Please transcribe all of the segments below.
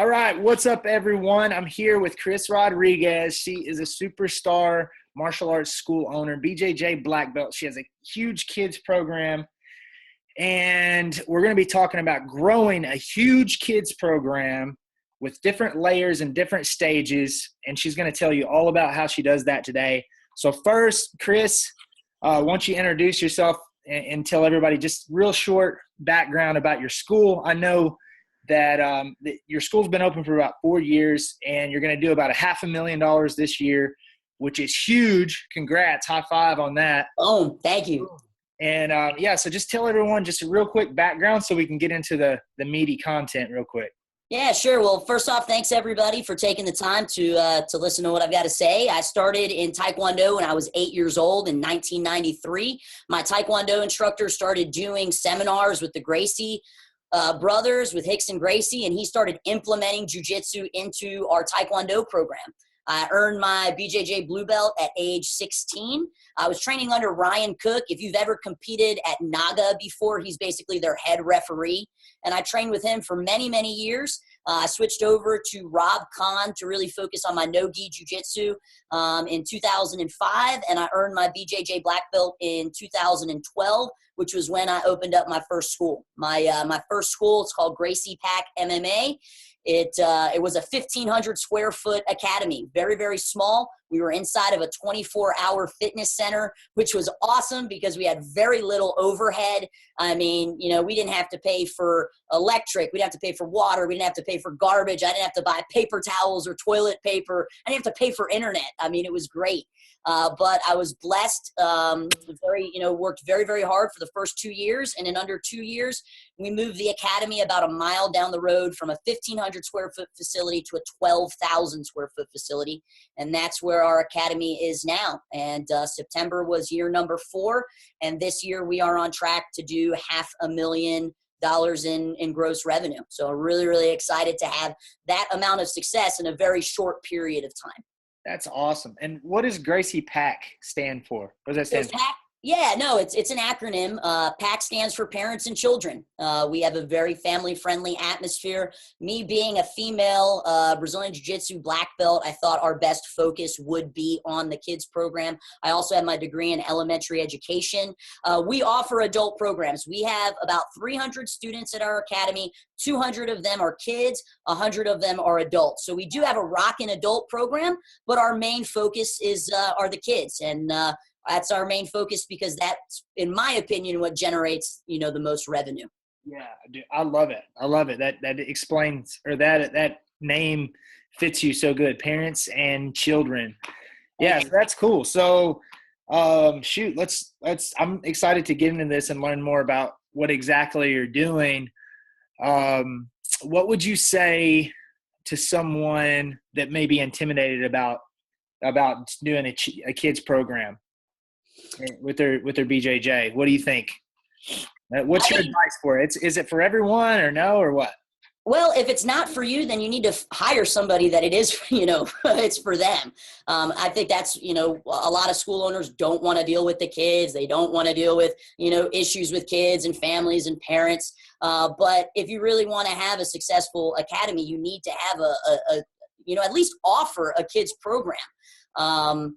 All right, what's up, everyone? I'm here with Cris Rodriguez. She is a superstar martial arts school owner, BJJ black belt. She has a huge kids program, and we're going to be talking about growing a huge kids program with different layers and different stages, and she's going to tell you all about how she does that today. So first, Cris, why don't you introduce yourself and tell everybody just real short background about your school. I know that your school's been open for about 4 years, and you're going to do about $500,000 this year, which is huge. Congrats. High five on that. Oh, thank you. And, so just tell everyone just a real quick background so we can get into the meaty content real quick. Yeah, sure. Well, first off, thanks everybody for taking the time to listen to what I've got to say. I started in Taekwondo when I was 8 years old in 1993. My Taekwondo instructor started doing seminars with the Gracie brothers, with Hicks and Gracie, and he started implementing jiu-jitsu into our Taekwondo program. I earned my BJJ blue belt at age 16. I was training under Ryan Cook. If you've ever competed at Naga before, he's basically their head referee. And I trained with him for many, many years. I switched over to Rob Kahn to really focus on my no-gi jiu-jitsu in 2005, and I earned my BJJ black belt in 2012, which was when I opened up my first school. My first school, it's called Gracie Pack MMA. It was a 1,500 square foot academy, very, very small. We were inside of a 24-hour fitness center, which was awesome because we had very little overhead. I mean, we didn't have to pay for electric. We didn't have to pay for water. We didn't have to pay for garbage. I didn't have to buy paper towels or toilet paper. I didn't have to pay for internet. I mean, it was great. But I was blessed, worked very, very hard for the first 2 years. And in under 2 years, we moved the academy about a mile down the road from a 1,500 square foot facility to a 12,000 square foot facility. And that's where our academy is now. And September was year number 4. And this year we are on track to do $500,000 in gross revenue. So really, really excited to have that amount of success in a very short period of time. That's awesome. And what does Gracie Pack stand for? What does that stand for? Yeah, no, it's an acronym. PAC stands for Parents and Children. We have a very family-friendly atmosphere. Me being a female Brazilian Jiu-Jitsu black belt, I thought our best focus would be on the kids program. I also have my degree in elementary education. We offer adult programs. We have about 300 students at our academy. 200 of them are kids, 100 of them are adults. So we do have a rockin' adult program, but our main focus are the kids. And that's our main focus because that's, in my opinion, what generates, the most revenue. Yeah, I love it. I love it. That explains, or that name fits you so good. Parents and children. Yeah, so that's cool. So, let's. I'm excited to get into this and learn more about what exactly you're doing. What would you say to someone that may be intimidated about doing a kids program with their BJJ? What do you think? What's your advice for it? Is it for everyone or no, or what? Well, if it's not for you, then you need to hire somebody that it is, it's for them. I think that's, a lot of school owners don't want to deal with the kids. They don't want to deal with, issues with kids and families and parents. But if you really want to have a successful academy, you need to have at least offer a kids program.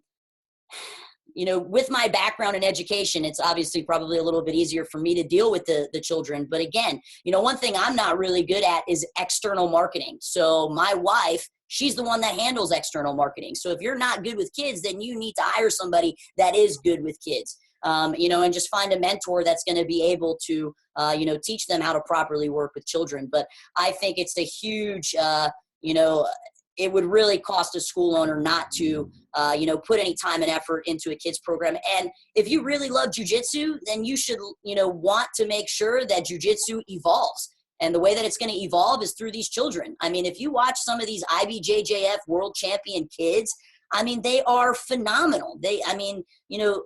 With my background in education, it's obviously probably a little bit easier for me to deal with the children. But again, one thing I'm not really good at is external marketing. So my wife, she's the one that handles external marketing. So if you're not good with kids, then you need to hire somebody that is good with kids, and just find a mentor that's going to be able to, teach them how to properly work with children. But I think it's a huge, it would really cost a school owner not to, put any time and effort into a kids program. And if you really love jiu-jitsu, then you should, want to make sure that jiu-jitsu evolves. And the way that it's going to evolve is through these children. I mean, if you watch some of these IBJJF world champion kids, I mean, they are phenomenal.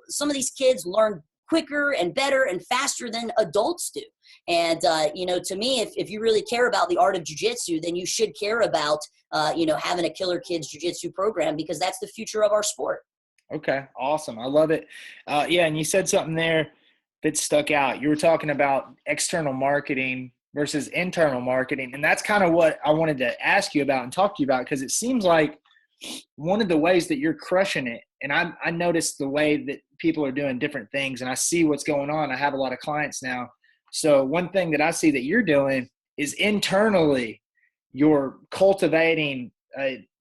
Some of these kids learn quicker and better and faster than adults do. And, to me, if you really care about the art of jiu-jitsu, then you should care about, having a killer kids jiu-jitsu program, because that's the future of our sport. Okay. Awesome. I love it. And you said something there that stuck out. You were talking about external marketing versus internal marketing. And that's kind of what I wanted to ask you about and talk to you about, because it seems like one of the ways that you're crushing it, and I noticed the way that people are doing different things, and I see what's going on. I have a lot of clients now. So one thing that I see that you're doing is internally you're cultivating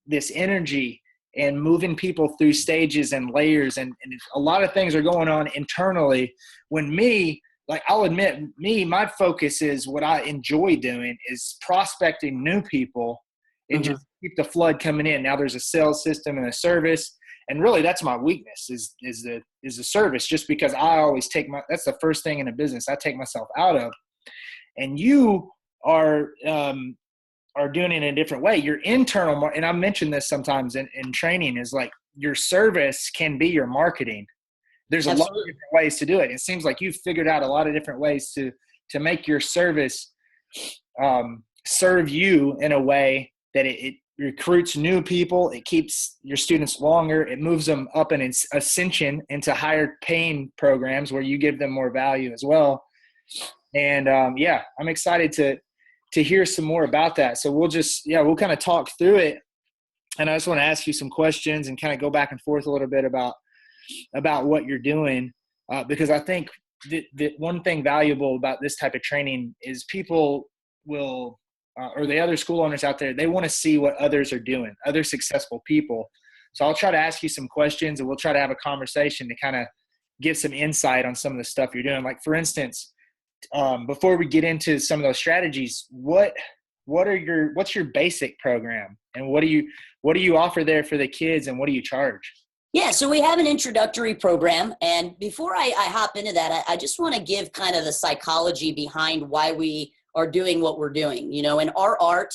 this energy and moving people through stages and layers, and a lot of things are going on internally. When me, like, I'll admit, my focus is what I enjoy doing is prospecting new people and just keep the flood coming in. Now there's a sales system and a service, and really that's my weakness is the service, just because I always that's the first thing in a business I take myself out of. And you are doing it in a different way. Your internal, and I mention this sometimes in training, is like your service can be your marketing. There's a lot of different ways to do it. It seems like you've figured out a lot of different ways to make your service serve you in a way that it recruits new people. It keeps your students longer. It moves them up an ascension into higher paying programs where you give them more value as well. And I'm excited to hear some more about that. So we'll kind of talk through it. And I just want to ask you some questions and kind of go back and forth a little bit about what you're doing, because I think that one thing valuable about this type of training is people will, or the other school owners out there, they want to see what others are doing, other successful people. So I'll try to ask you some questions, and we'll try to have a conversation to kind of give some insight on some of the stuff you're doing. Like, for instance, before we get into some of those strategies, what's your basic program, and what do you offer there for the kids, and what do you charge? Yeah, so we have an introductory program. And before I hop into that, I just want to give kind of the psychology behind why we are doing what we're doing. In our art,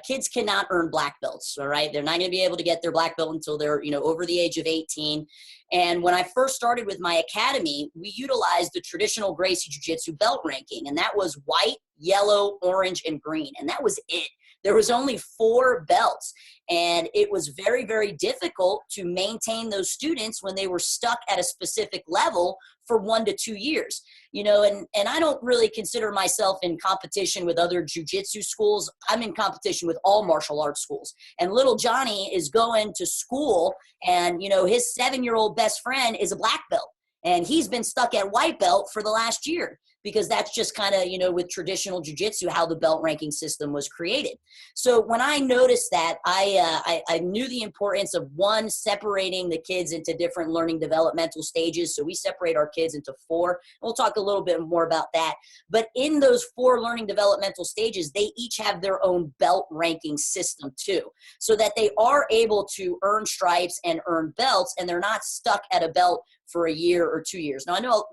kids cannot earn black belts, all right? They're not going to be able to get their black belt until they're, over the age of 18. And when I first started with my academy, we utilized the traditional Gracie Jiu-Jitsu belt ranking, and that was white, yellow, orange, and green. And that was it. There was only 4 belts, and it was very, very difficult to maintain those students when they were stuck at a specific level for 1 to 2 years. And I don't really consider myself in competition with other jiu-jitsu schools. I'm in competition with all martial arts schools. And little Johnny is going to school, and, his 7-year-old best friend is a black belt. And he's been stuck at white belt for the last year, because that's just kind of, with traditional jiu-jitsu, how the belt ranking system was created. So when I noticed that, I knew the importance of, one, separating the kids into different learning developmental stages. So we separate our kids into 4. We'll talk a little bit more about that. But in those 4 learning developmental stages, they each have their own belt ranking system too, so that they are able to earn stripes and earn belts, and they're not stuck at a belt for a year or 2 years. Now, I know,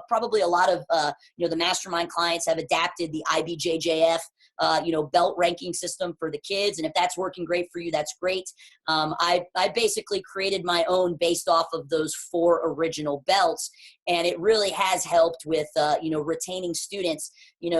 probably a lot of, the mastermind clients have adapted the IBJJF, belt ranking system for the kids. And if that's working great for you, that's great. I basically created my own based off of those 4 original belts. And it really has helped with, retaining students,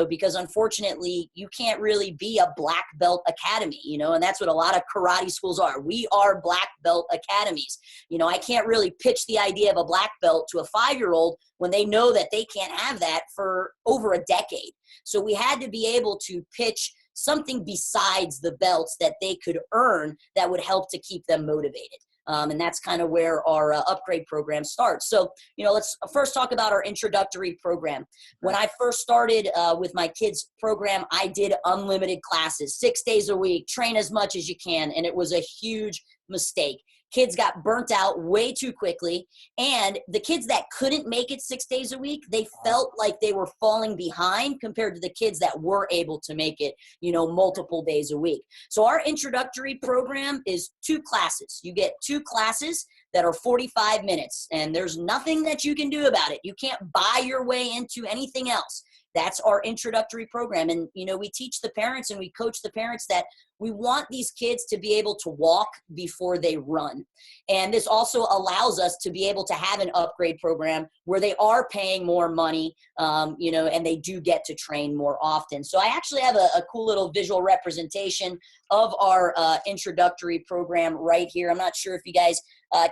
because unfortunately you can't really be a black belt academy, and that's what a lot of karate schools are. We are black belt academies. I can't really pitch the idea of a black belt to a 5-year-old when they know that they can't have that for over a decade. So we had to be able to pitch something besides the belts that they could earn that would help to keep them motivated. And that's kind of where our upgrade program starts. So, let's first talk about our introductory program. When I first started with my kids' program, I did unlimited classes, 6 days a week, train as much as you can. And it was a huge mistake. Kids got burnt out way too quickly. And the kids that couldn't make it 6 days a week, they felt like they were falling behind compared to the kids that were able to make it, multiple days a week. So our introductory program is 2 classes. You get 2 classes that are 45 minutes, and there's nothing that you can do about it. You can't buy your way into anything else. That's our introductory program. And, we teach the parents and we coach the parents that we want these kids to be able to walk before they run. And this also allows us to be able to have an upgrade program where they are paying more money, and they do get to train more often. So I actually have a cool little visual representation of our introductory program right here. I'm not sure if you guys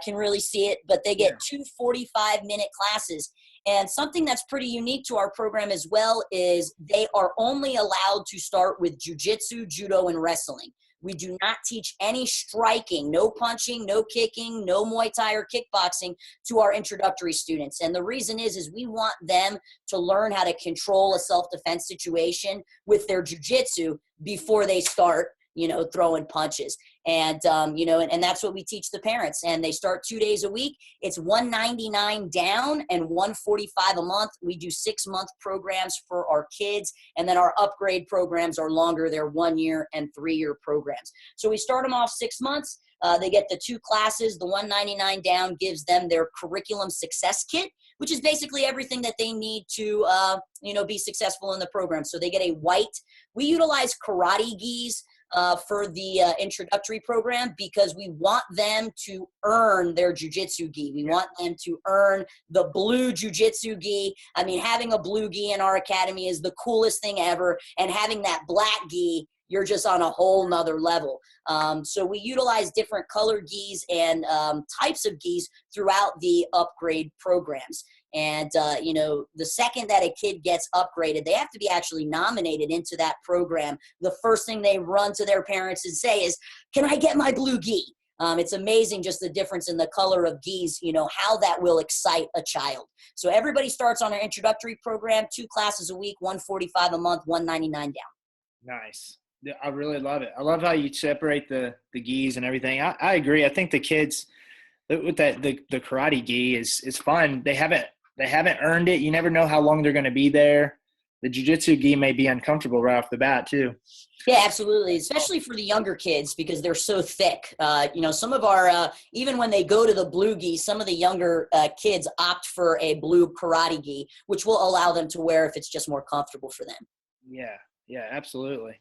can really see it, but they get 2 45-minute classes. And something that's pretty unique to our program as well is they are only allowed to start with jiu-jitsu, judo, and wrestling. We do not teach any striking, no punching, no kicking, no Muay Thai or kickboxing to our introductory students. And the reason is we want them to learn how to control a self-defense situation with their jiu-jitsu before they start, throwing punches. And, and that's what we teach the parents. And they start 2 days a week. It's $199 down and $145 a month. We do 6-month programs for our kids. And then our upgrade programs are longer. They're 1 year and 3-year programs. So we start them off 6 months. They get the 2 classes. The $199 down gives them their curriculum success kit, which is basically everything that they need to, be successful in the program. So they get a we utilize karate gis for the introductory program because we want them to earn their jiu-jitsu gi. We want them to earn the blue jiu-jitsu gi. I mean, having a blue gi in our academy is the coolest thing ever. And having that black gi, you're just on a whole nother level. So we utilize different color gis and types of gis throughout the upgrade programs. And, the second that a kid gets upgraded, they have to be actually nominated into that program. The first thing they run to their parents and say is, can I get my blue gi? It's amazing just the difference in the color of gis, how that will excite a child. So everybody starts on our introductory program, 2 classes a week, $145 a month, $199 down. Nice. Yeah, I really love it. I love how you separate the gis and everything. I agree. I think the kids with the karate gi is fun. They haven't earned it. You never know how long they're going to be there. The jiu-jitsu gi may be uncomfortable right off the bat too. Yeah, absolutely. Especially for the younger kids because they're so thick. Some of our, even when they go to the blue gi, some of the younger kids opt for a blue karate gi, which will allow them to wear if it's just more comfortable for them. Yeah, absolutely.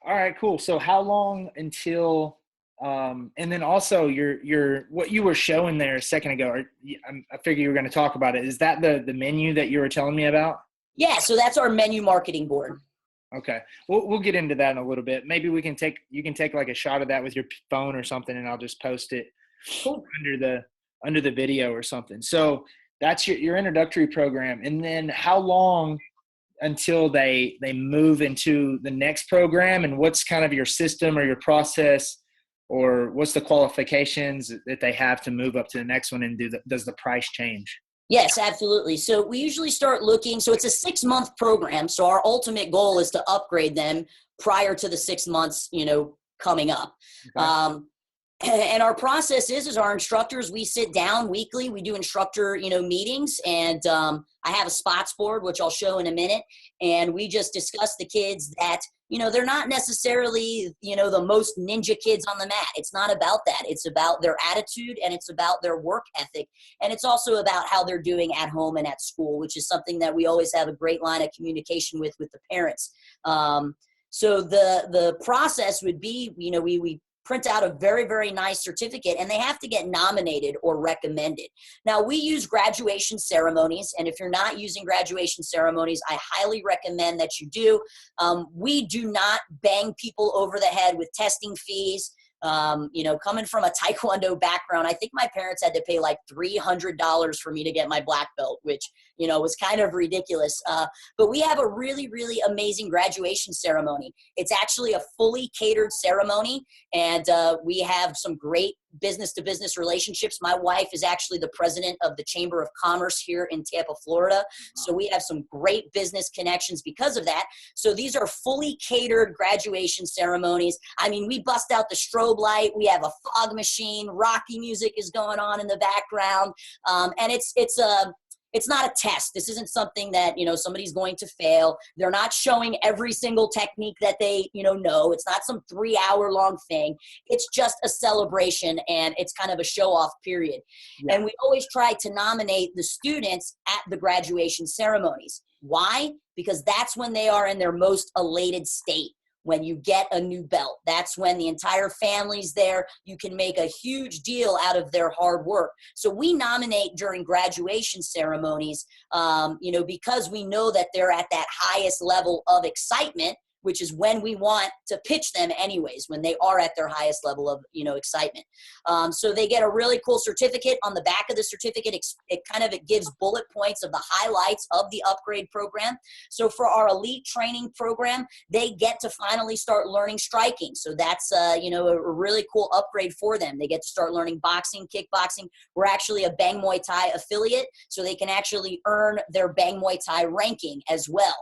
All right, cool. So how long until and then also your what you were showing there a second ago, I figure you were going to talk about it. Is that the menu that you were telling me about? Yeah, so that's our menu marketing board. Okay. We'll get into that in a little bit. Maybe you can take like a shot of that with your phone or something, and I'll just post it under the video or something. So that's your introductory program. And then how long until they move into the next program, and what's kind of your system or your process, or what's the qualifications that they have to move up to the next one, and does the price change? Yes, absolutely. So we usually start looking, so it's a 6-month program. So our ultimate goal is to upgrade them prior to the 6 months, coming up. Okay. And our process is our instructors, we sit down weekly, we do instructor, meetings, and I have a spots board, which I'll show in a minute. And we just discuss the kids that, they're not necessarily, the most ninja kids on the mat. It's not about that. It's about their attitude, and it's about their work ethic. And it's also about how they're doing at home and at school, which is something that we always have a great line of communication with the parents. So the process would be, we print out a very, very nice certificate, and they have to get nominated or recommended. Now, we use graduation ceremonies, and if you're not using graduation ceremonies, I highly recommend that you do. We do not bang people over the head with testing fees. Coming from a Taekwondo background, I think my parents had to pay like $300 for me to get my black belt, which, was kind of ridiculous. But we have a really, really amazing graduation ceremony. It's actually a fully catered ceremony, and we have some great business-to-business relationships. My wife is actually the president of the Chamber of Commerce here in Tampa, Florida. So we have some great business connections because of that. So these are fully catered graduation ceremonies. I mean, we bust out the strobe light. We have a fog machine. Rocky music is going on in the background. And it's not a test. This isn't something that, somebody's going to fail. They're not showing every single technique that they, know. It's not some 3-hour-long thing. It's just a celebration, and it's kind of a show-off period. Yeah. And we always try to nominate the students at the graduation ceremonies. Why? Because that's when they are in their most elated state. When you get a new belt, that's when the entire family's there. You can make a huge deal out of their hard work. So we nominate during graduation ceremonies, because we know that they're at that highest level of excitement which is when we want to pitch them anyways, when they are at their highest level of, excitement. So they get a really cool certificate. On the back of the certificate, it gives bullet points of the highlights of the upgrade program. So for our elite training program, they get to finally start learning striking. So that's, a really cool upgrade for them. They get to start learning boxing, kickboxing. We're actually a Bang Muay Thai affiliate, so they can actually earn their Bang Muay Thai ranking as well,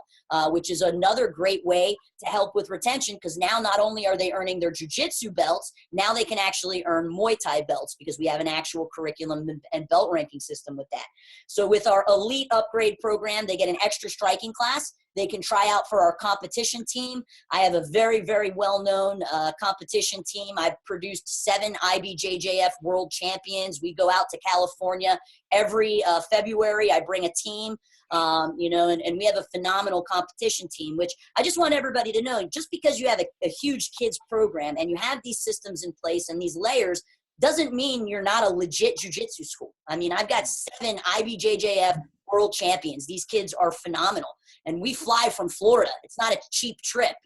which is another great way to help with retention, because now not only are they earning their jiu-jitsu belts, now they can actually earn Muay Thai belts, because we have an actual curriculum and belt ranking system with that. So with our elite upgrade program, they get an extra striking class. They can try out for our competition team. I have a very, very well-known competition team. I've produced 7 IBJJF world champions. We go out to California every February. I bring a team, and we have a phenomenal competition team, which I just want everybody to know, just because you have a huge kids program and you have these systems in place and these layers, doesn't mean you're not a legit jiu-jitsu school. I mean, I've got 7 IBJJF world champions. These kids are phenomenal. And we fly from Florida. It's not a cheap trip,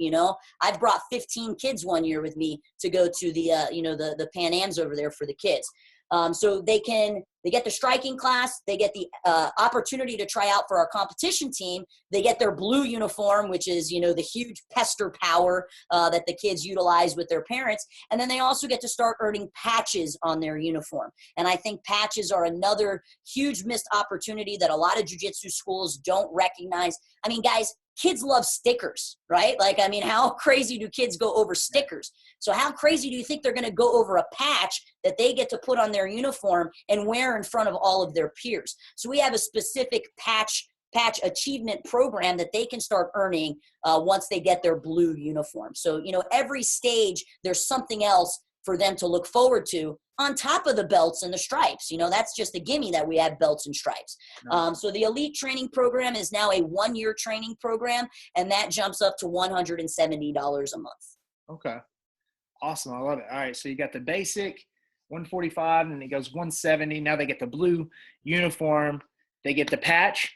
I've brought 15 kids one year with me to go to the Pan Ams over there for the kids. So they get the striking class, they get the opportunity to try out for our competition team, they get their blue uniform, which is, the huge pester power that the kids utilize with their parents, and then they also get to start earning patches on their uniform. And I think patches are another huge missed opportunity that a lot of jiu-jitsu schools don't recognize. I mean, guys, kids love stickers, right? How crazy do kids go over stickers? So how crazy do you think they're going to go over a patch that they get to put on their uniform and wear in front of all of their peers? So we have a specific patch achievement program that they can start earning once they get their blue uniform. So, every stage, there's something else for them to look forward to on top of the belts and the stripes. That's just a gimme that we have belts and stripes. So the elite training program is now a 1-year training program, and that jumps up to $170 a month. Okay. Awesome. I love it. All right. So you got the basic 145, and it goes 170. Now they get the blue uniform. They get the patch.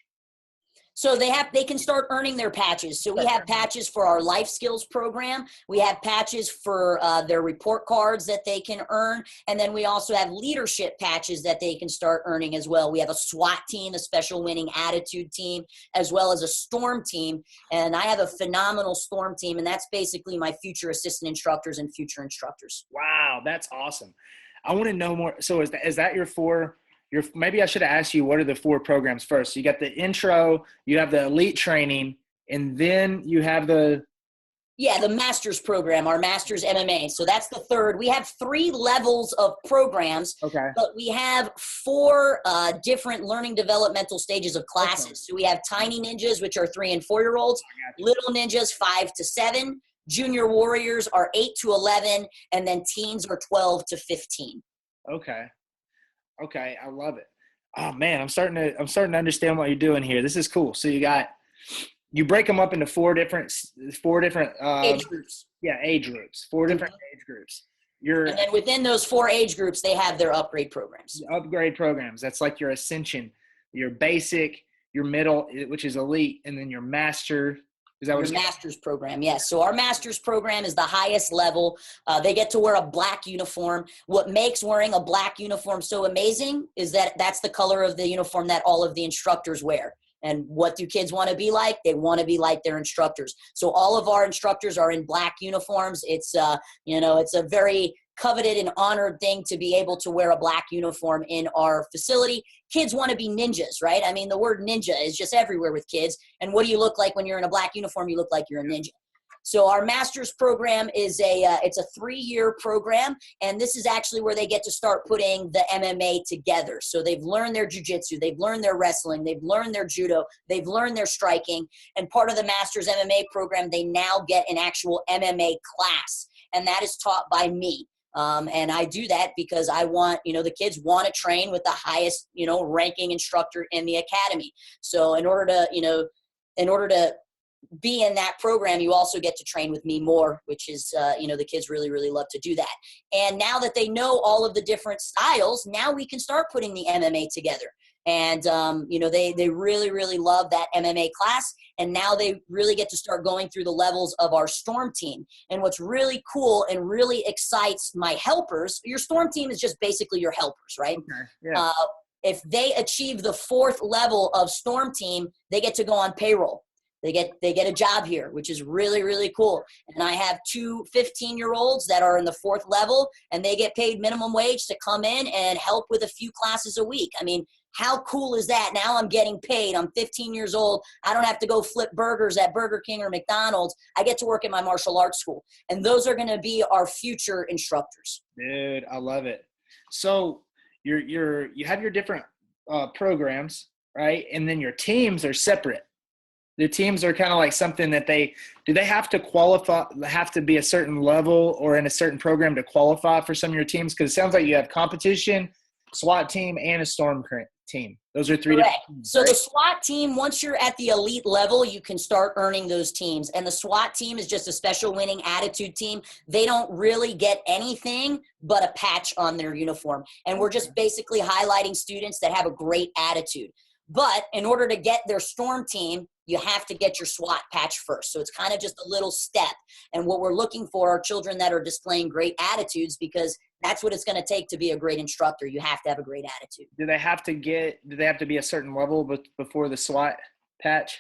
So they can start earning their patches. So we have patches for our life skills program. We have patches for their report cards that they can earn. And then we also have leadership patches that they can start earning as well. We have a SWAT team, a special winning attitude team, as well as a storm team. And I have a phenomenal storm team, and that's basically my future assistant instructors and future instructors. Wow, that's awesome. I want to know more. So is that your 4? Maybe I should have asked you, what are the 4 programs first? So you got the intro, you have the elite training, and then you have the master's program, our master's MMA. So that's the 3rd. We have 3 levels of programs, okay, but we have 4 different learning developmental stages of classes. Okay. So we have tiny ninjas, which are 3 and 4-year-olds, little ninjas 5 to 7, junior warriors are 8 to 11, and then teens are 12 to 15. Okay, I love it. Oh man, I'm starting to understand what you're doing here. This is cool. So you break them up into 4 different age groups. Yeah, age groups. 4 different age groups. And then within those 4 age groups, they have their upgrade programs. Upgrade programs. That's like your ascension, your basic, your middle, which is elite, and then your master. Is that what your master's program? Yes. So our master's program is the highest level. They get to wear a black uniform. What makes wearing a black uniform so amazing is that that's the color of the uniform that all of the instructors wear. And what do kids want to be like? They want to be like their instructors. So all of our instructors are in black uniforms. It's it's a very coveted and honored thing to be able to wear a black uniform in our facility. Kids want to be ninjas, right? I mean, the word ninja is just everywhere with kids. And what do you look like when you're in a black uniform? You look like you're a ninja. So our master's program is it's a 3-year program, and this is actually where they get to start putting the MMA together. So they've learned their jiu-jitsu, they've learned their wrestling, they've learned their judo, they've learned their striking, and part of the master's MMA program, they now get an actual MMA class, and that is taught by me. And I do that because I want, the kids want to train with the highest, ranking instructor in the academy. So in order to be in that program, you also get to train with me more, which is, the kids really, really love to do that. And now that they know all of the different styles, now we can start putting the MMA together. And, they really, really love that MMA class. And now they really get to start going through the levels of our storm team. And what's really cool and really excites my helpers, your storm team is just basically your helpers, right? Okay. Yeah. If they achieve the 4th level of storm team, they get to go on payroll. They get a job here, which is really, really cool. And I have 2 15-year-olds that are in the 4th level, and they get paid minimum wage to come in and help with a few classes a week. I mean, how cool is that? Now I'm getting paid. I'm 15 years old. I don't have to go flip burgers at Burger King or McDonald's. I get to work at my martial arts school. And those are going to be our future instructors. Dude, I love it. So you have your different programs, right? And then your teams are separate. The teams are kind of like something that they have to qualify, have to be a certain level or in a certain program to qualify for some of your teams? Because it sounds like you have competition, SWAT team, and a storm team. Those are 3 Correct. different teams, So right? the SWAT team, once you're at the elite level, you can start earning those teams. And the SWAT team is just a special winning attitude team. They don't really get anything but a patch on their uniform. And we're just basically highlighting students that have a great attitude. But in order to get their storm team, you have to get your SWAT patch first. So it's kind of just a little step. And what we're looking for are children that are displaying great attitudes, because that's what it's going to take to be a great instructor. You have to have a great attitude. Do they have to be a certain level before the SWAT patch?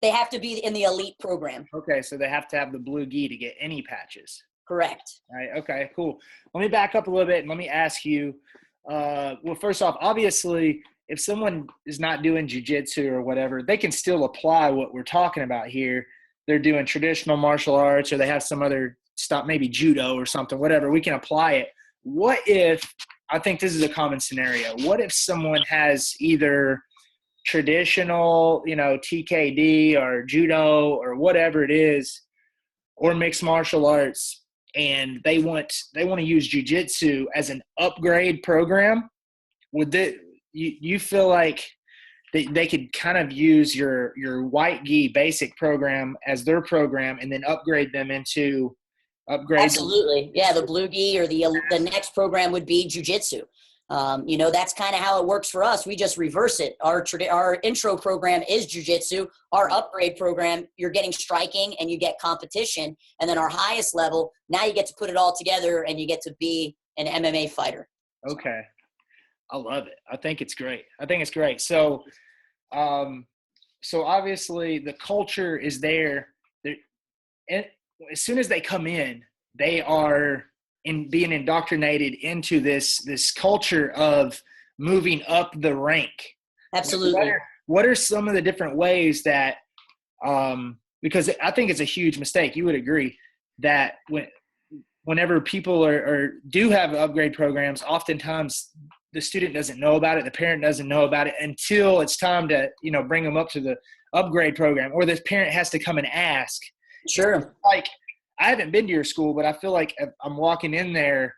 They have to be in the elite program. Okay, so they have to have the blue gi to get any patches. Correct. All right, okay, cool. Let me back up a little bit and let me ask you, well, first off, obviously, if someone is not doing jiu-jitsu or whatever, they can still apply what we're talking about here. They're doing traditional martial arts, or they have some other stuff, maybe judo or something, whatever. We can apply it. What if, I think this is a common scenario, what if someone has either traditional, TKD or judo or whatever it is, or mixed martial arts, and they want to use jiu-jitsu as an upgrade program? You feel like they could kind of use your white gi basic program as their program and then upgrade them into Absolutely. Yeah, the blue gi, or the next program would be jiu-jitsu. That's kind of how it works for us. We just reverse it. Our intro program is jiu-jitsu. Our upgrade program, you're getting striking and you get competition. And then our highest level, now you get to put it all together and you get to be an MMA fighter. Okay. I love it. I think it's great. So, so obviously the culture is there. And as soon as they come in, they are being indoctrinated into this culture of moving up the rank. Absolutely. What are some of the different ways that, because I think it's a huge mistake. You would agree that whenever people do have upgrade programs, oftentimes the student doesn't know about it. The parent doesn't know about it until it's time to, bring them up to the upgrade program, or the parent has to come and ask. Sure. Like, I haven't been to your school, but I feel like if I'm walking in there,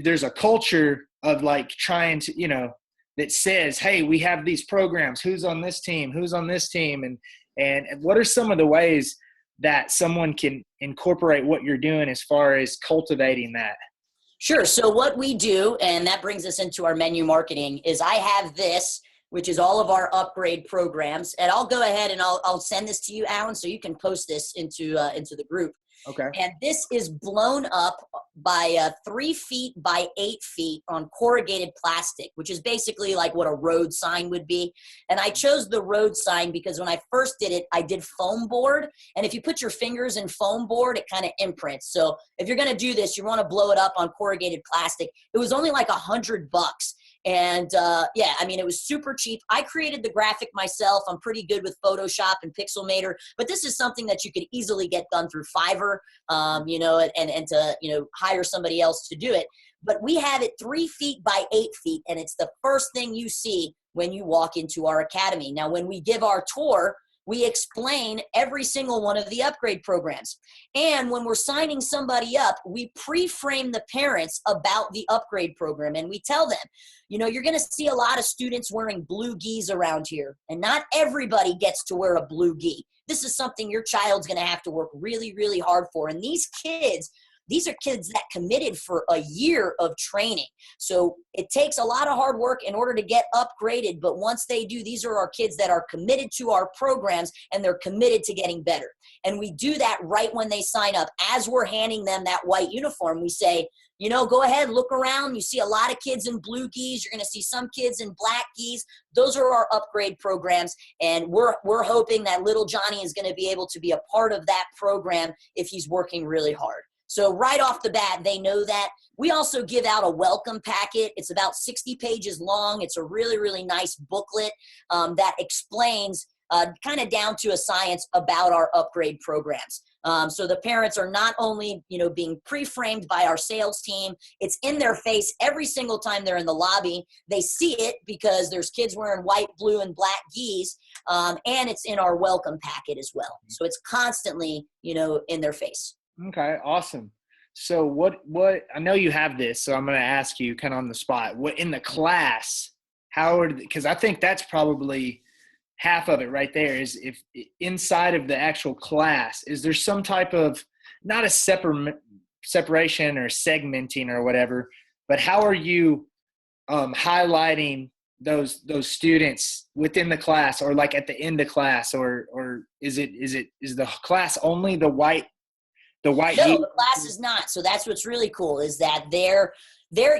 there's a culture of like trying to, that says, hey, we have these programs. Who's on this team? Who's on this team? And what are some of the ways that someone can incorporate what you're doing as far as cultivating that? Sure. So what we do, and that brings us into our menu marketing, is I have this, which is all of our upgrade programs. And I'll go ahead and I'll send this to you, Alan, so you can post this into the group. Okay. And this is blown up by 3 feet by 8 feet on corrugated plastic, which is basically like what a road sign would be. And I chose the road sign because when I first did it, I did foam board. And if you put your fingers in foam board, it kind of imprints. So if you're going to do this, you want to blow it up on corrugated plastic. It was only like $100. And it was super cheap. I created the graphic myself. I'm pretty good with Photoshop and Pixelmator, but this is something that you could easily get done through Fiverr, and to hire somebody else to do it. But we have it 3 feet by 8 feet, and it's the first thing you see when you walk into our academy. Now, when we give our tour, we explain every single one of the upgrade programs. And when we're signing somebody up, we pre-frame the parents about the upgrade program. And we tell them, you're going to see a lot of students wearing blue gis around here. And not everybody gets to wear a blue gi. This is something your child's going to have to work really, really hard for. And these kids, These are kids that committed for a year of training. So it takes a lot of hard work in order to get upgraded. But once they do, these are our kids that are committed to our programs, and they're committed to getting better. And we do that right when they sign up. As we're handing them that white uniform, we say, go ahead, look around. You see a lot of kids in blue gis. You're going to see some kids in black gis. Those are our upgrade programs. And we're hoping that little Johnny is going to be able to be a part of that program if he's working really hard. So right off the bat, they know that. We also give out a welcome packet. It's about 60 pages long. It's a really, really nice booklet that explains kind of down to a science about our upgrade programs. So the parents are not only, being pre-framed by our sales team, it's in their face every single time they're in the lobby. They see it because there's kids wearing white, blue, and black gis, and it's in our welcome packet as well. So it's constantly, in their face. Okay, awesome. So what I know you have this, so I'm going to ask you kind of on the spot. What in the class, because I think that's probably half of it right there, is if inside of the actual class, is there some type of, not a separation or segmenting or whatever, but how are you highlighting those students within the class, or like at the end of class, or is the class only the white? No, the class is not. So that's what's really cool, is that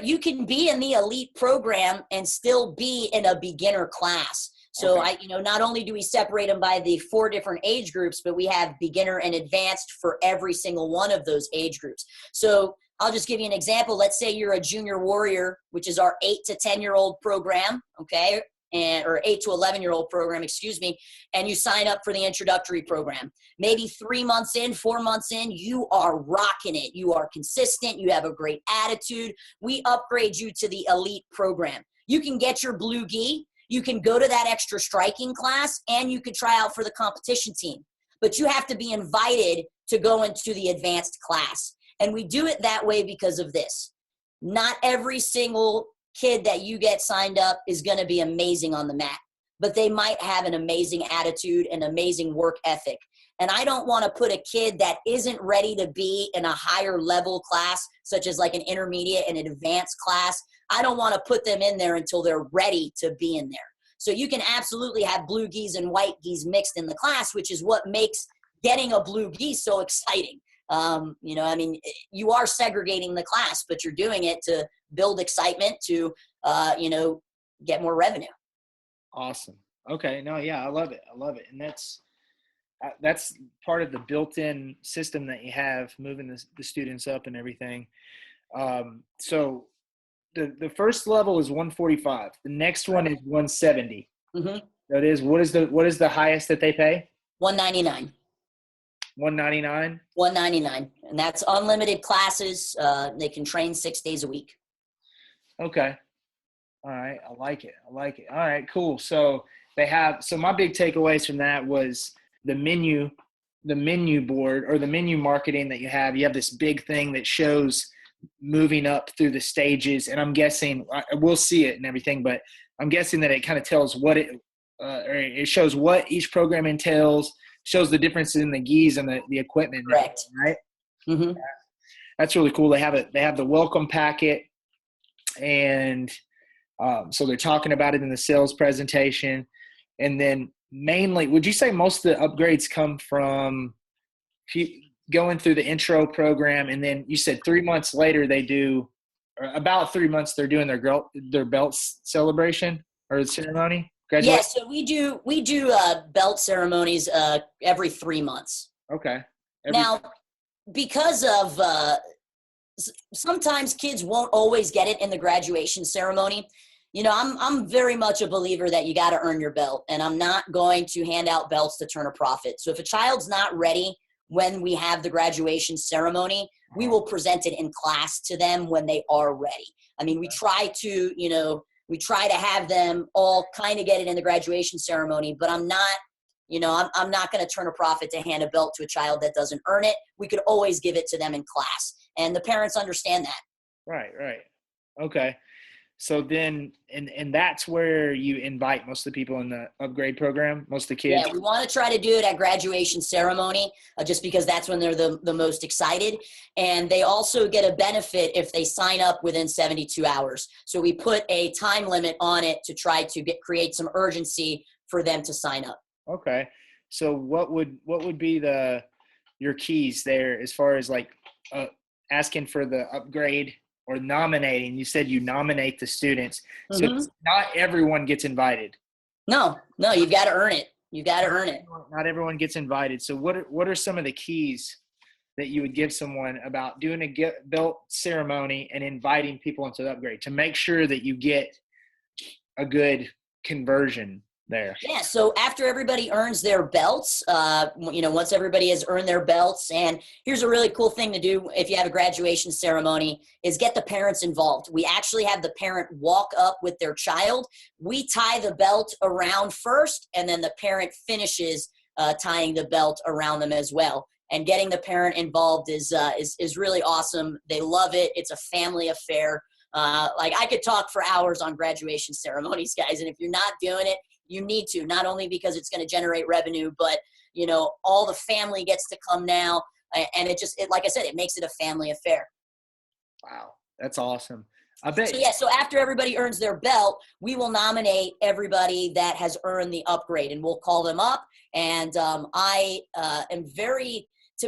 you can be in the elite program and still be in a beginner class. So okay. Not only do we separate them by the 4 different age groups, but we have beginner and advanced for every single one of those age groups. So I'll just give you an example. Let's say you're a junior warrior, which is our 8 to 10-year-old program, okay? Or 8 to 11-year-old program, and you sign up for the introductory program. Maybe 3 months in, 4 months in, you are rocking it. You are consistent. You have a great attitude. We upgrade you to the elite program. You can get your blue gi. You can go to that extra striking class, and you can try out for the competition team. But you have to be invited to go into the advanced class. And we do it that way because of this. Not every single kid that you get signed up is going to be amazing on the mat, but they might have an amazing attitude and amazing work ethic. And I don't want to put a kid that isn't ready to be in a higher level class, such as like an intermediate and an advanced class. I don't want to put them in there until they're ready to be in there. So you can absolutely have blue gis and white gis mixed in the class, which is what makes getting a blue gi so exciting. You are segregating the class, but you're doing it to build excitement, to, get more revenue. Awesome. Okay. No, yeah, I love it. And that's part of the built-in system that you have, moving the students up and everything. So the first level is 145. The next one is 170. Mm-hmm. That is, what is the highest that they pay? 199. 199. 199, and that's unlimited classes. They can train 6 days a week. Okay. All right. I like it. All right, cool. So my big takeaways from that was the menu board, or the menu marketing that you have. You have this big thing that shows moving up through the stages. And I'm guessing we'll see it and everything, but I'm guessing that it kind of tells what it shows what each program entails, shows the differences in the gis and the equipment. Correct. Right. Mm-hmm. That's really cool. They have the welcome packet. And so they're talking about it in the sales presentation. And then mainly, would you say most of the upgrades come from going through the intro program, and then you said 3 months later they do, or about 3 months they're doing their belts celebration or ceremony? Yeah, so we do belt ceremonies every 3 months. Okay. Now, because of sometimes kids won't always get it in the graduation ceremony. I'm very much a believer that you got to earn your belt, and I'm not going to hand out belts to turn a profit. So if a child's not ready when we have the graduation ceremony, we will present it in class to them when they are ready. I mean, we try to have them all kind of get it in the graduation ceremony, but I'm not going to turn a profit to hand a belt to a child that doesn't earn it. We could always give it to them in class, and the parents understand that. Right. Okay. So then, and that's where you invite most of the people in the upgrade program, most of the kids? Yeah, we want to try to do it at graduation ceremony, just because that's when they're the most excited. And they also get a benefit if they sign up within 72 hours. So we put a time limit on it to try to create some urgency for them to sign up. Okay. So what would be your keys there as far as like asking for the upgrade or nominating? You said you nominate the students. So not everyone gets invited. No, you've got to earn it. You got to earn it. Not everyone gets invited. So what are some of the keys that you would give someone about doing a belt ceremony and inviting people into the upgrade to make sure that you get a good conversion there? Yeah, so after everybody earns their belts, once everybody has earned their belts, and here's a really cool thing to do if you have a graduation ceremony, is get the parents involved. We actually have the parent walk up with their child. We tie the belt around first, and then the parent finishes tying the belt around them as well. And getting the parent involved is really awesome. They love it. It's a family affair. I could talk for hours on graduation ceremonies, guys, and if you're not doing it, you need to, not only because it's going to generate revenue, but, all the family gets to come now. And like I said, it makes it a family affair. Wow. That's awesome. I bet. So after everybody earns their belt, we will nominate everybody that has earned the upgrade, and we'll call them up. And to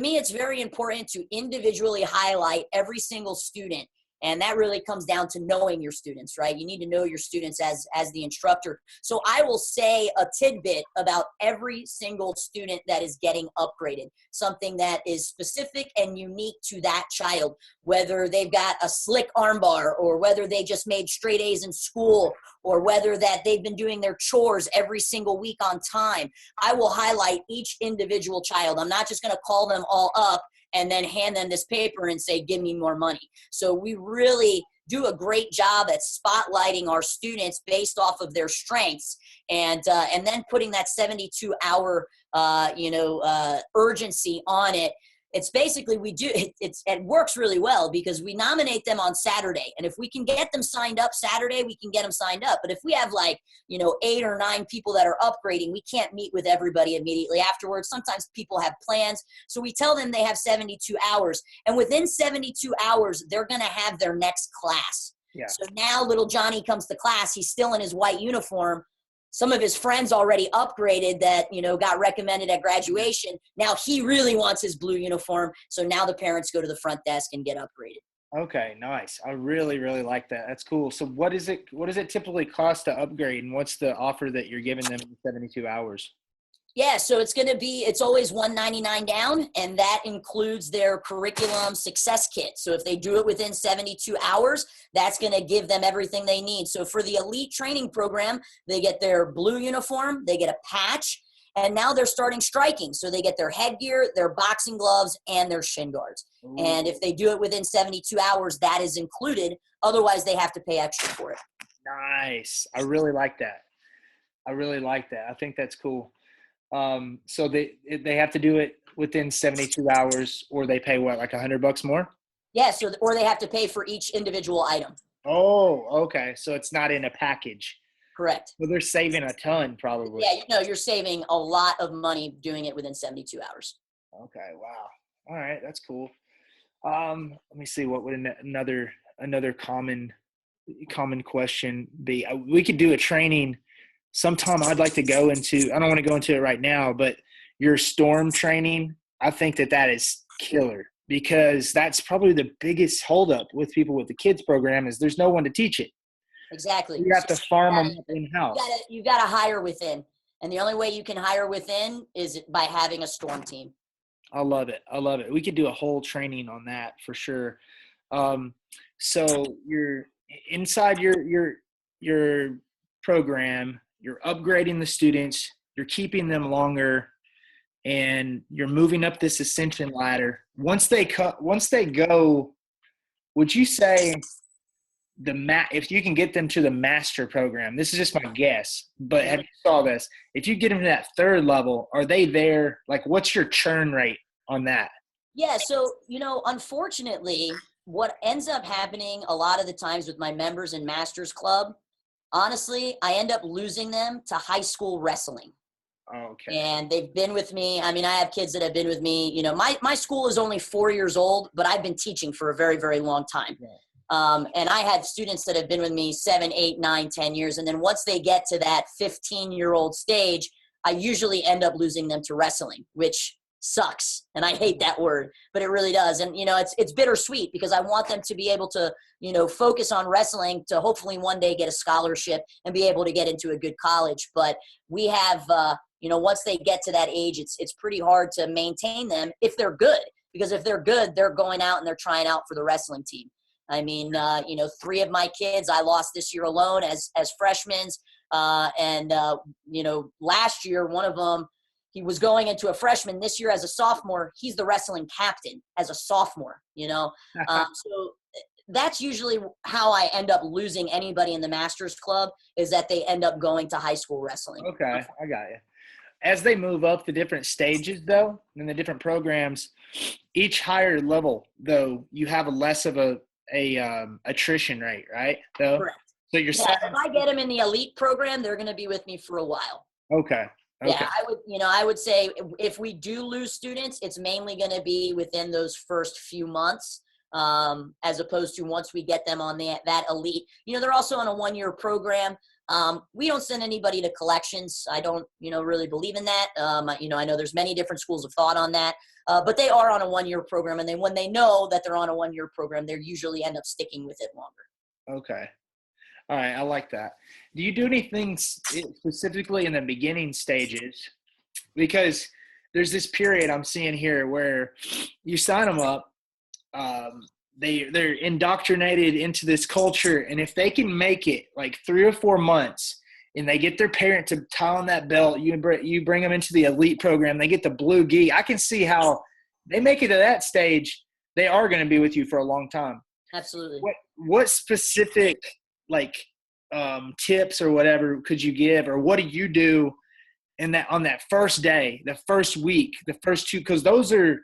me, it's very important to individually highlight every single student. And that really comes down to knowing your students, right? You need to know your students as the instructor. So I will say a tidbit about every single student that is getting upgraded, something that is specific and unique to that child, whether they've got a slick armbar or whether they just made straight A's in school or whether that they've been doing their chores every single week on time. I will highlight each individual child. I'm not just going to call them all up and then hand them this paper and say, give me more money. So we really do a great job at spotlighting our students based off of their strengths, and then putting that 72-hour, urgency on it. It's basically, it works really well because we nominate them on Saturday. And if we can get them signed up Saturday, we can get them signed up. But if we have 8 or 9 people that are upgrading, we can't meet with everybody immediately afterwards. Sometimes people have plans. So we tell them they have 72 hours. And within 72 hours, they're going to have their next class. Yeah. So now little Johnny comes to class. He's still in his white uniform. Some of his friends already upgraded that, got recommended at graduation. Now he really wants his blue uniform. So now the parents go to the front desk and get upgraded. Okay, nice. I really, really like that. That's cool. So what does it typically cost to upgrade, and what's the offer that you're giving them in 72 hours? Yeah, so it's always $199 down, and that includes their curriculum success kit. So if they do it within 72 hours, that's going to give them everything they need. So for the elite training program, they get their blue uniform, they get a patch, and now they're starting striking. So they get their headgear, their boxing gloves, and their shin guards. Ooh. And if they do it within 72 hours, that is included. Otherwise, they have to pay extra for it. Nice. I really like that. I think that's cool. So they have to do it within 72 hours, or they pay what, like $100 more? Yeah. Or they have to pay for each individual item. Oh, okay. So it's not in a package. Correct. Well, they're saving a ton probably. Yeah. You're saving a lot of money doing it within 72 hours. Okay. Wow. All right. That's cool. Let me see. What would another common question be? We could do a training sometime. I'd like to go into, I don't want to go into it right now, but your storm training, I think that is killer, because that's probably the biggest holdup with people with the kids program is there's no one to teach it. Exactly. You have to farm them in-house. You got to hire within. And the only way you can hire within is by having a storm team. I love it. We could do a whole training on that for sure. So you're inside your program, you're upgrading the students, you're keeping them longer, and you're moving up this ascension ladder. Once they go, would you say if you can get them to the master program, this is just my guess, but have you saw this? If you get them to that third level, are they there? Like, what's your churn rate on that? Yeah. So, unfortunately, what ends up happening a lot of the times with my members in Masters Club, honestly, I end up losing them to high school wrestling. Okay. And they've been with me. I mean, I have kids that have been with me. You know, my school is only 4 years old, but I've been teaching for a very, very long time. Yeah. And I have students that have been with me 7, 8, 9, 10 years. And then once they get to that 15-year-old stage, I usually end up losing them to wrestling, which sucks. And I hate that word, but it really does. And, you know, it's bittersweet because I want them to be able to, you know, focus on wrestling to hopefully one day get a scholarship and be able to get into a good college. But we have, you know, once they get to that age, it's pretty hard to maintain them if they're good, because if they're good, they're going out and they're trying out for the wrestling team. I mean, you know, 3 of my kids I lost this year alone as freshmen. You know, last year, one of them, he was going into a freshman. This year as a sophomore, he's the wrestling captain as a sophomore, you know. So that's usually how I end up losing anybody in the Masters Club, is that they end up going to high school wrestling. Okay, I got you. As they move up the different stages, though, in the different programs, each higher level, though, you have a less of a attrition rate, right? Though, correct. So you're saying if I get them in the elite program, they're going to be with me for a while. Okay. Yeah, I would say if we do lose students, it's mainly going to be within those first few months, as opposed to once we get them on that elite. You know, they're also on a 1-year program. We don't send anybody to collections. I don't, you know, really believe in that. You know, I know there's many different schools of thought on that, but they are on a 1-year program, and when they know that they're on a 1-year program, they usually end up sticking with it longer. Okay. All right, I like that. Do you do anything specifically in the beginning stages? Because there's this period I'm seeing here where you sign them up, they're indoctrinated into this culture, and if they can make it like 3 or 4 months, and they get their parent to tie on that belt, you bring them into the elite program, they get the blue gi. I can see how they make it to that stage. They are going to be with you for a long time. Absolutely. What specific tips or whatever could you give, or what do you do on that first day, the first week, the first 2, because those are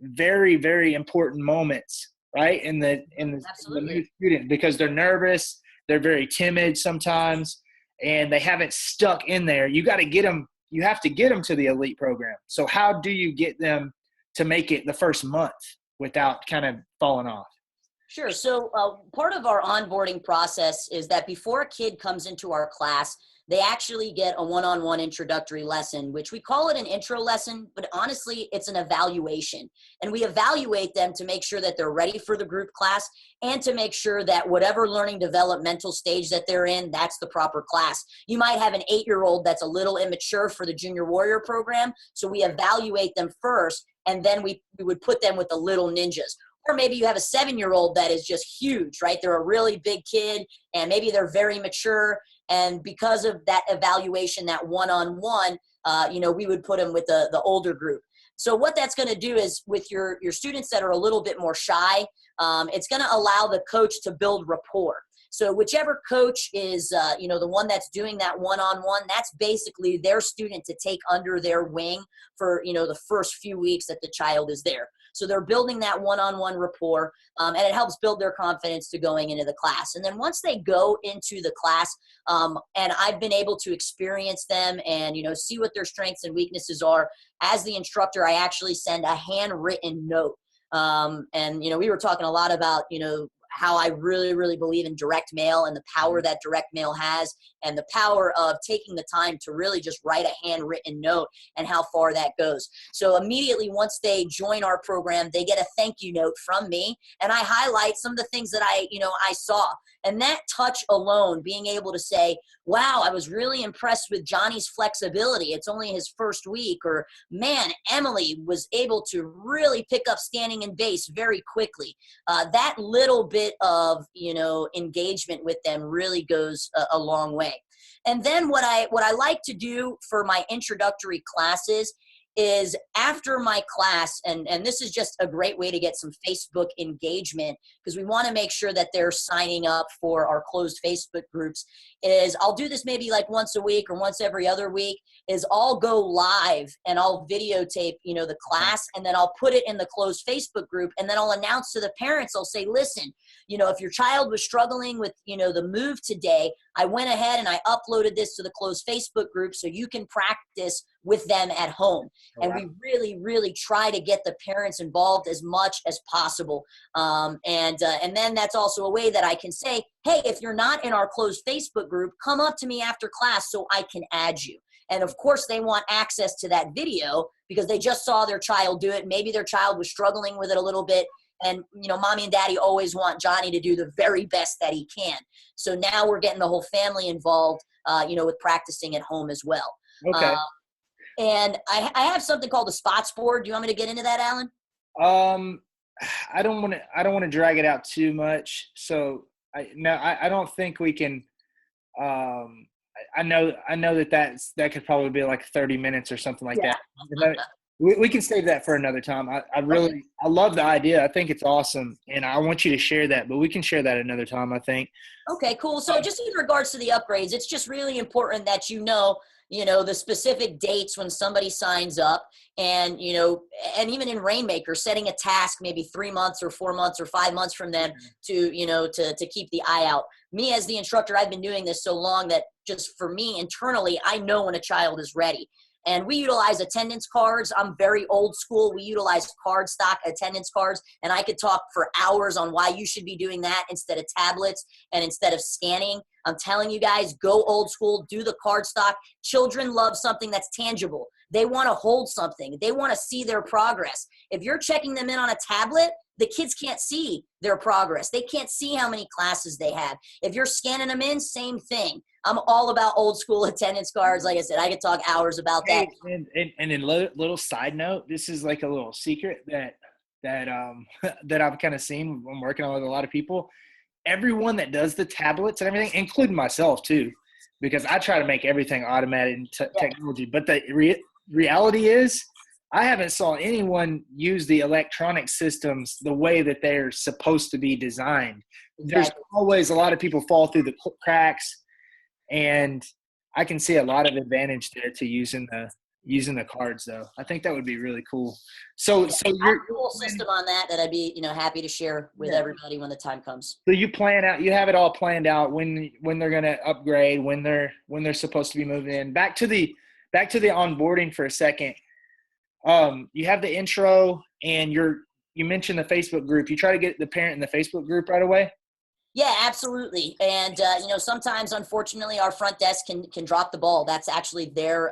very, very important moments, right? In the new student, because they're nervous, they're very timid sometimes, and they haven't stuck in there. You have to get them to the elite program. So how do you get them to make it the first month without kind of falling off? Sure. So part of our onboarding process is that before a kid comes into our class, they actually get a one-on-one introductory lesson, which we call it an intro lesson, but honestly, it's an evaluation. And we evaluate them to make sure that they're ready for the group class and to make sure that whatever learning developmental stage that they're in, that's the proper class. You might have an 8-year-old that's a little immature for the Junior Warrior program, so we evaluate them first, and then we would put them with the little ninjas. Or maybe you have a 7-year-old that is just huge, right? They're a really big kid, and maybe they're very mature. And because of that evaluation, that one-on-one, you know, we would put them with the older group. So what that's going to do is with your students that are a little bit more shy, it's going to allow the coach to build rapport. So whichever coach is, you know, the one that's doing that one-on-one, that's basically their student to take under their wing for, you know, the first few weeks that the child is there. So they're building that one-on-one rapport, and it helps build their confidence to going into the class. And then once they go into the class, and I've been able to experience them and, you know, see what their strengths and weaknesses are, as the instructor, I actually send a handwritten note. And, you know, we were talking a lot about, you know, how I really, really believe in direct mail and the power that direct mail has, and the power of taking the time to really just write a handwritten note and how far that goes. So immediately once they join our program, they get a thank you note from me, and I highlight some of the things that I saw. And that touch alone, being able to say, wow, I was really impressed with Johnny's flexibility. It's only his first week. Or, man, Emily was able to really pick up standing and base very quickly. That little bit of, you know, engagement with them really goes a long way. And then what I like to do for my introductory classes is after my class, and this is just a great way to get some Facebook engagement, because we want to make sure that they're signing up for our closed Facebook groups, is I'll do this maybe like once a week or once every other week, is I'll go live and I'll videotape, the class, and then I'll put it in the closed Facebook group, and then I'll announce to the parents, I'll say, listen, if your child was struggling with, the move today, I went ahead and I uploaded this to the closed Facebook group so you can practice with them at home. And we really, really try to get the parents involved as much as possible. And then that's also a way that I can say, hey, if you're not in our closed Facebook group, come up to me after class so I can add you. And of course, they want access to that video because they just saw their child do it. Maybe their child was struggling with it a little bit. And, mommy and daddy always want Johnny to do the very best that he can. So now we're getting the whole family involved, with practicing at home as well. Okay. And I have something called the spots board. Do you want me to get into that, Alan? I don't want to drag it out too much. So I don't think we can. I know that could probably be like 30 minutes or something like that. We can save that for another time. I love the idea. I think it's awesome, and I want you to share that. But we can share that another time, I think. Okay, cool. So just in regards to the upgrades, it's just really important that the specific dates when somebody signs up, and and even in Rainmaker, setting a task maybe 3 months or 4 months or 5 months from them to keep the eye out. Me as the instructor, I've been doing this so long that just for me internally, I know when a child is ready. And we utilize attendance cards. I'm very old school. We utilize card stock attendance cards, and I could talk for hours on why you should be doing that instead of tablets and instead of scanning. I'm telling you guys, go old school, do the card stock. Children love something that's tangible. They want to hold something. They want to see their progress. If you're checking them in on a tablet, the kids can't see their progress. They can't see how many classes they have. If you're scanning them in, same thing. I'm all about old school attendance cards. Like I said, I could talk hours about that. And in little side note, this is like a little secret that that I've kind of seen when working with a lot of people. Everyone that does the tablets and everything, including myself too, because I try to make everything automated and technology. But the reality is, I haven't saw anyone use the electronic systems the way that they're supposed to be designed. Exactly. There's always a lot of people fall through the cracks, and I can see a lot of advantage there to using the cards, though. I think that would be really cool. So you're a cool system on that I'd be happy to share with everybody when the time comes. So you have it all planned out when they're going to upgrade, when they're supposed to be moving in. Back to the onboarding for a second. You have the intro, and you mentioned the Facebook group. You try to get the parent in the Facebook group right away? Yeah, absolutely. And, sometimes, unfortunately, our front desk can drop the ball. That's actually their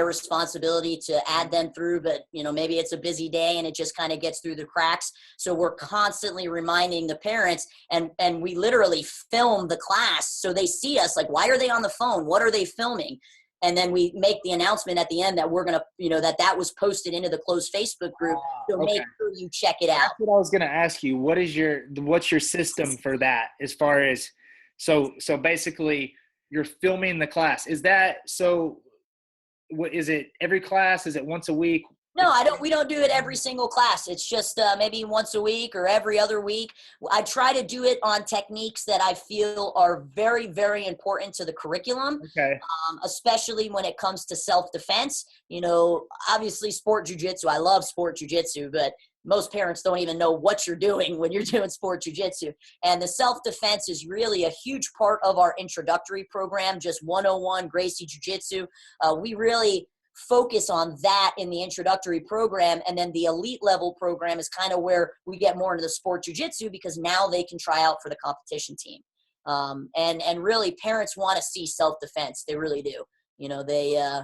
responsibility to add them through. But, maybe it's a busy day and it just kind of gets through the cracks. So we're constantly reminding the parents, and we literally film the class so they see us. Like, why are they on the phone? What are they filming? And then we make the announcement at the end that we're going to, that was posted into the closed Facebook group. So make sure you check it out. That's what I was going to ask you. What's your system for that? As far as, so basically you're filming the class. Is that, so what is it, every class? Is it once a week? No, we don't do it every single class. It's just maybe once a week or every other week. I try to do it on techniques that I feel are very, very important to the curriculum. Okay. Especially when it comes to self-defense. Obviously sport jiu-jitsu. I love sport jiu-jitsu, but most parents don't even know what you're doing when you're doing sport jiu-jitsu. And the self-defense is really a huge part of our introductory program, just 101 Gracie Jiu-Jitsu. We really focus on that in the introductory program, and then the elite level program is kind of where we get more into the sport jiu-jitsu, because now they can try out for the competition team. And really parents want to see self-defense. They really do. They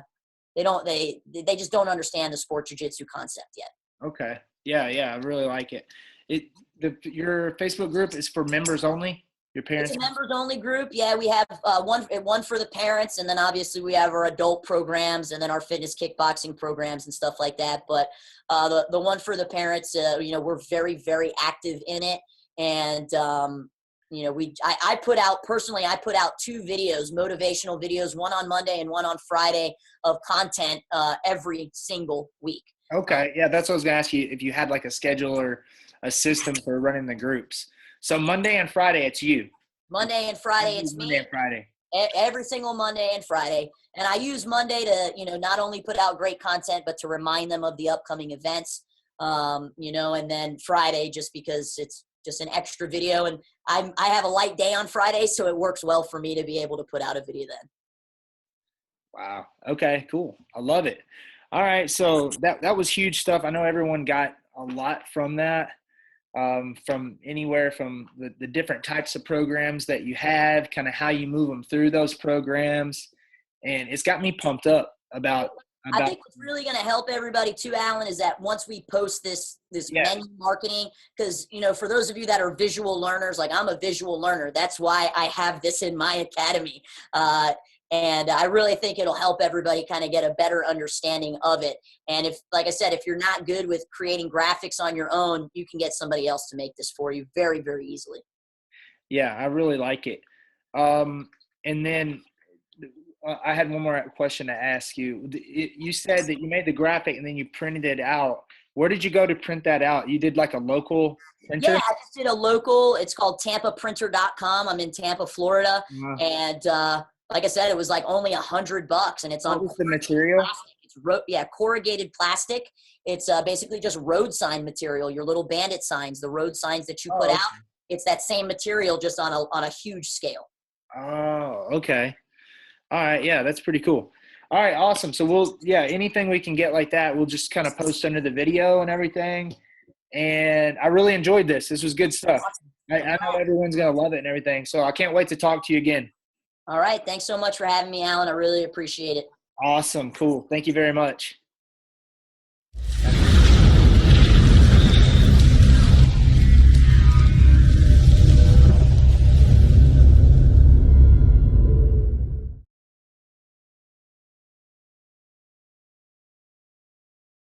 just don't understand the sport jiu-jitsu concept yet. Okay. Yeah. I really like it. Your Facebook group is for members only? Your parents? It's a members only group. Yeah, we have one for the parents, and then obviously we have our adult programs, and then our fitness kickboxing programs and stuff like that. But the one for the parents, we're very, very active in it. And I put out personally, I put out 2 videos, motivational videos, one on Monday and one on Friday of content every single week. Okay. Yeah, that's what I was going to ask you, if you had like a schedule or a system for running the groups. So Monday and Friday, it's you. Monday and Friday, it's Monday me. and Friday. Every single Monday and Friday. And I use Monday to, not only put out great content, but to remind them of the upcoming events, and then Friday, just because it's just an extra video. And I have a light day on Friday, so it works well for me to be able to put out a video then. Wow. Okay, cool. I love it. All right. So that was huge stuff. I know everyone got a lot from that. From anywhere from the different types of programs that you have, kind of how you move them through those programs. And it's got me pumped up about I think what's really going to help everybody too, Alan, is that once we post this menu marketing, because, for those of you that are visual learners, like I'm a visual learner, that's why I have this in my academy. And I really think it'll help everybody kind of get a better understanding of it. And like I said, if you're not good with creating graphics on your own, you can get somebody else to make this for you very, very easily. Yeah, I really like it. And then I had one more question to ask you. You said that you made the graphic and then you printed it out. Where did you go to print that out? You did like a local printer? Yeah, I just did a local. It's called TampaPrinter.com. I'm in Tampa, Florida. Uh-huh. And like I said, it was like only $100, and it's on. What was the material? Plastic. It's corrugated plastic. It's basically just road sign material. Your little bandit signs, the road signs that you put out. It's that same material, just on a huge scale. Oh, okay. All right. Yeah, that's pretty cool. All right, awesome. So anything we can get like that, we'll just kind of post under the video and everything. And I really enjoyed this. This was good stuff. I know everyone's going to love it and everything. So I can't wait to talk to you again. All right. Thanks so much for having me, Alan. I really appreciate it. Awesome. Cool. Thank you very much.